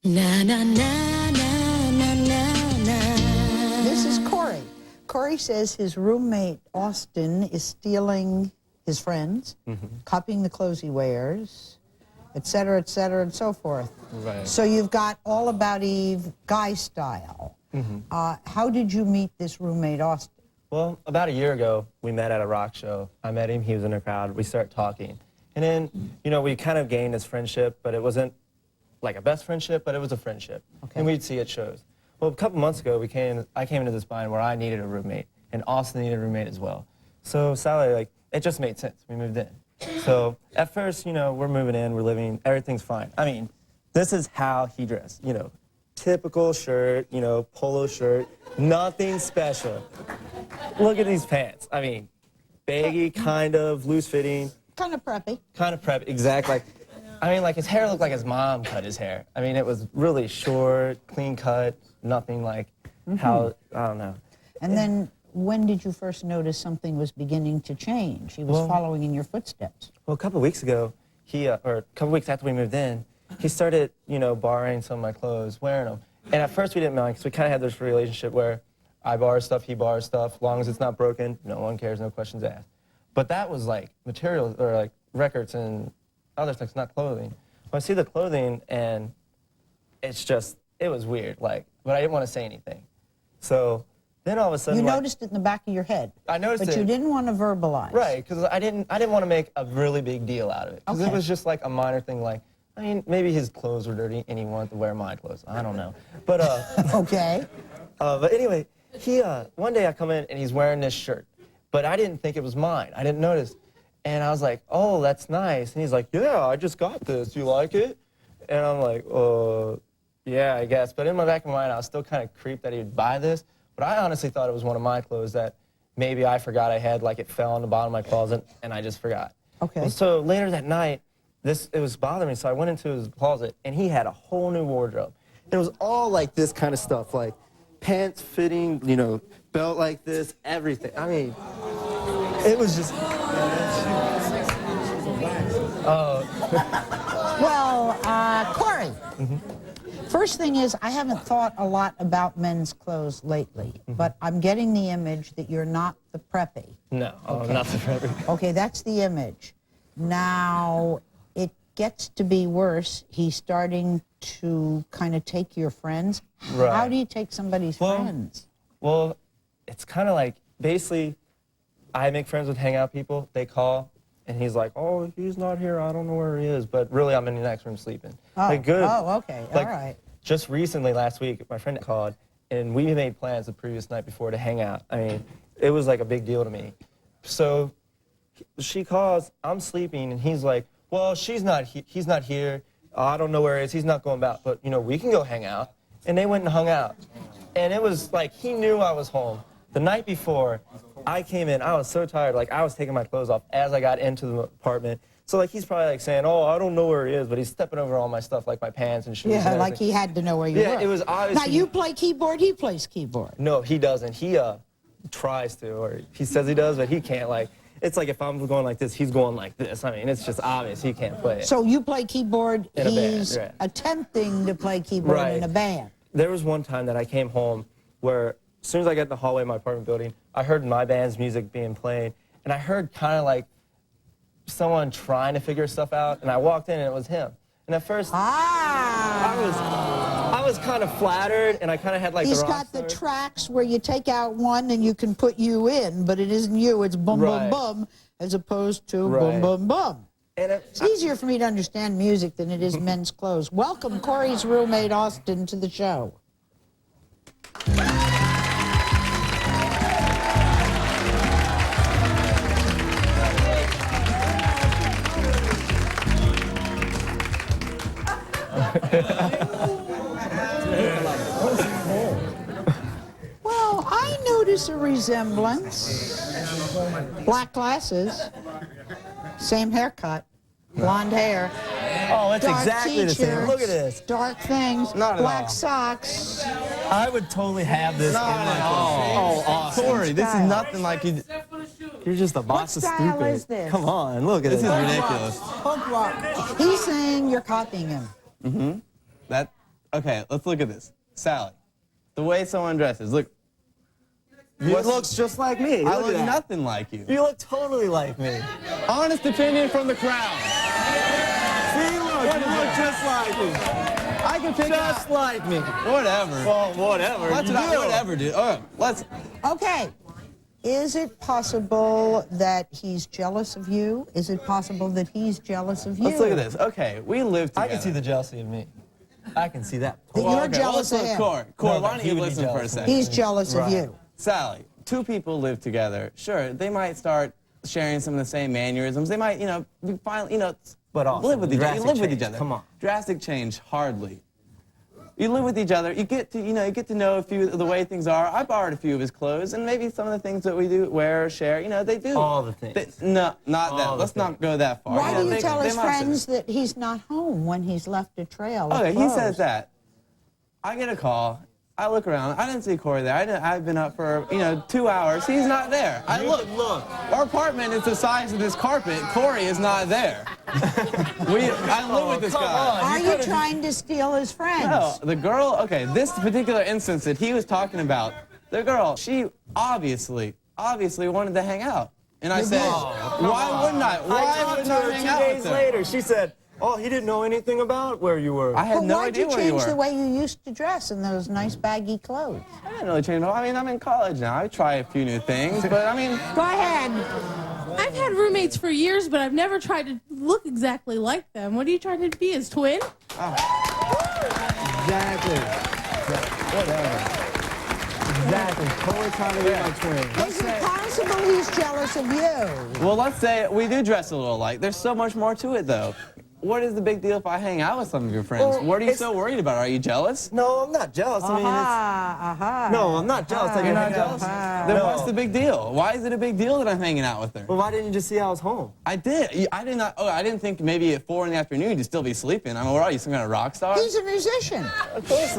Na na na na na na na. This is Corey. Corey says his roommate Austin is stealing his friends, copying the clothes he wears, et cetera, and so forth. Right. So you've got All About Eve guy style. How did you meet this roommate Austin? Well, about a year ago, we met at a rock show. I met him, he was in the crowd, we started talking. And then, you know, we kind of gained this friendship, but it wasn't like a best friendship, but it was a friendship. Okay. And we'd see at shows. Well, a couple months ago, I came into this bind where I needed a roommate, and Austin needed a roommate as well. So Sally, like, it just made sense. We moved in. So at first, you know, we're moving in, we're living, everything's fine. I mean, this is how he dressed, you know, typical shirt, you know, polo shirt, nothing special. Look at these pants. I mean, baggy, kind of, loose-fitting. Kind of preppy. Kind of preppy, exactly. I mean, like, his hair looked like his mom cut his hair. I mean, it was really short, clean cut, nothing like how, I don't know. And then when did you first notice something was beginning to change? He was following in your footsteps. Well, a couple weeks ago, or a couple weeks after we moved in, he started, you know, borrowing some of my clothes, wearing them. And at first we didn't mind, because we kind of had this relationship where I borrow stuff, he borrows stuff. As long as it's not broken, no one cares, no questions asked. But that was like materials, or like records and other things, not clothing. Well, I see the clothing, and it's just, it was weird, like, but I didn't want to say anything. So then all of a sudden, You like, noticed it in the back of your head. I noticed it. But you didn't want to verbalize. Right, because I didn't want to make a really big deal out of it. Because it was just like a minor thing, like, I mean, maybe his clothes were dirty and he wanted to wear my clothes. I don't know. But, Okay. but anyway, one day I come in and he's wearing this shirt. But I didn't think it was mine. I didn't notice. And I was like, oh, that's nice. And he's like, yeah, I just got this. You like it? And I'm like, yeah, I guess. But in my back of my mind, I was still kind of creeped that he would buy this. But I honestly thought it was one of my clothes that maybe I forgot I had, like it fell on the bottom of my closet, and I just forgot. Okay. Well, so later that night, it was bothering me, so I went into his closet, and he had a whole new wardrobe. It was all like this kind of stuff, like pants fitting, you know, belt like this, everything. I mean, it was just... Well, Corey, first thing is I haven't thought a lot about men's clothes lately, but I'm getting the image that you're not the preppy. No, not the preppy. Okay, that's the image. Now, it gets to be worse. He's starting to kind of take your friends. Right. How do you take somebody's friends? Well, it's kind of like, basically, I make friends with hangout people. They call, and he's like, oh, he's not here. I don't know where he is. But really, I'm in the next room sleeping. Oh, like, good. Oh, okay. Like, all right. Just recently, last week, my friend called, and we made plans the previous night before to hang out. I mean, it was like a big deal to me. So she calls, I'm sleeping, and he's like, well, he's not here. I don't know where he is. He's not going back. But, you know, we can go hang out. And they went and hung out. And it was like he knew I was home. The night before, I came in, I was so tired, like I was taking my clothes off as I got into the apartment. So like he's probably like saying, oh, I don't know where he is, but he's stepping over all my stuff, like my pants and shoes. Yeah, and like he had to know where you were. Yeah, it was obvious. Now, you play keyboard, he plays keyboard. No, he doesn't. He tries to, or he says he does, but he can't. Like, it's like if I'm going like this, he's going like this. I mean, it's just obvious he can't play it. So you play keyboard, in a he's band, right. attempting to play keyboard Right. in a band. There was one time that I came home where as soon as I got in the hallway of my apartment building, I heard my band's music being played, and I heard kind of like someone trying to figure stuff out, and I walked in and it was him. And at first, I was kind of flattered, and I kind of had like He's the rock got the star. tracks where you take out one and you can put you in, but it isn't you, it's bum, Right. bum, bum, as opposed to Right. bum, bum, bum. And It's easier for me to understand music than it is men's clothes. Welcome Corey's roommate Austin to the show. Well, I notice a resemblance. Black glasses, same haircut, blonde hair. oh, it's Dark exactly the same. Look at t-shirts, this. dark things, Not at black all. socks. I would totally have this in my clothes. Oh, awesome. Corey, this is style. nothing like you. You're just a box of style stupid. is this? Come on, look at This this. is ridiculous. He's saying you're copying him. That Okay, let's look at this. Sally, the way someone dresses. Look. You look just like me. I Look look at that. nothing like you. You look totally like me. Honest opinion from the crowd. See, look, you look just like me. I can pick Just out. like me. Whatever. Well, whatever. Let's you not, do. whatever, dude. Let's. Okay. Is it possible that he's jealous of you? Is it possible that he's jealous of you? Let's look at this. Okay, we live together. I can see the jealousy in me. I can see that. That you're okay, jealous let's of look, him. Corey, No, why that don't he you would be listen for a jealous of second? me. He's jealous of Right. you. Sally, two people live together. Sure, they might start sharing some of the same mannerisms. They might, be finally, But also, live with each other. You drastic live with each change. other. Come on. Drastic change, hardly. You live with each other. You get to know a few of the way things are. I borrowed a few of his clothes, and maybe some of the things that we do wear, share. They do. All the things. No, not All that. the Let's not things. go that far. Why do you they- tell they his must have. friends that he's not home when he's left a trail of Okay, he clothes? says that. I get a call. I look around. I didn't see Corey there. I've been up for 2 hours. He's not there. I look. Our apartment is the size of this carpet. Corey is not there. I live with this come guy. on. Are you trying to steal his friends? No, the girl. Okay, this particular instance that he was talking about, the girl, she obviously wanted to hang out, and I said, why wouldn't I? I Why talked wouldn't to I her hang 2 out days with her? later. She said, oh, he didn't know anything about where you were. I had But no why'd idea you where you change the were. way you used to dress in those nice baggy clothes? I didn't really change. I mean, I'm in college now. I try a few new things, but I mean. Go ahead. I've had roommates for years, but I've never tried to look exactly like them. What are you trying to be, his twin? Exactly. Whatever. Exactly. Totally trying to be my twin. Is it possible he's jealous of you? Well, let's say we do dress a little alike. There's so much more to it, though. What is the big deal if I hang out with some of your friends? Well, what are you it's- so worried about? Are you jealous? No, I'm not jealous. I mean, Aha. no, I'm not jealous. You're not jealous? Then No. what's the big deal? Why is it a big deal that I'm hanging out with her? Well, why didn't you just see I was home? I did. I did not. Oh, I didn't think maybe at 4 in the afternoon you'd still be sleeping. I mean, what are you, some kind of rock star? He's a musician. Of course.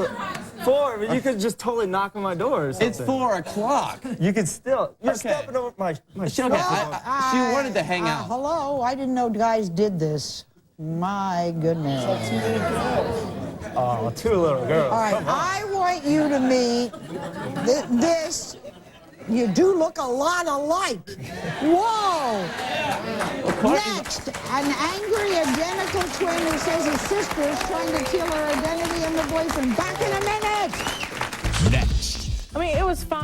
4, but you could just totally knock on my door or something. It's 4 o'clock. You could still. You're Okay. stepping over my Okay, shoe. she wanted to hang out. Hello, I didn't know guys did this. My goodness. Oh, 2 little girls. All right, I want you to meet this. You do look a lot alike. Whoa! Next, an angry identical twin who says his sister is trying to steal her identity and the boyfriend. Back in a minute! I mean, it was fine.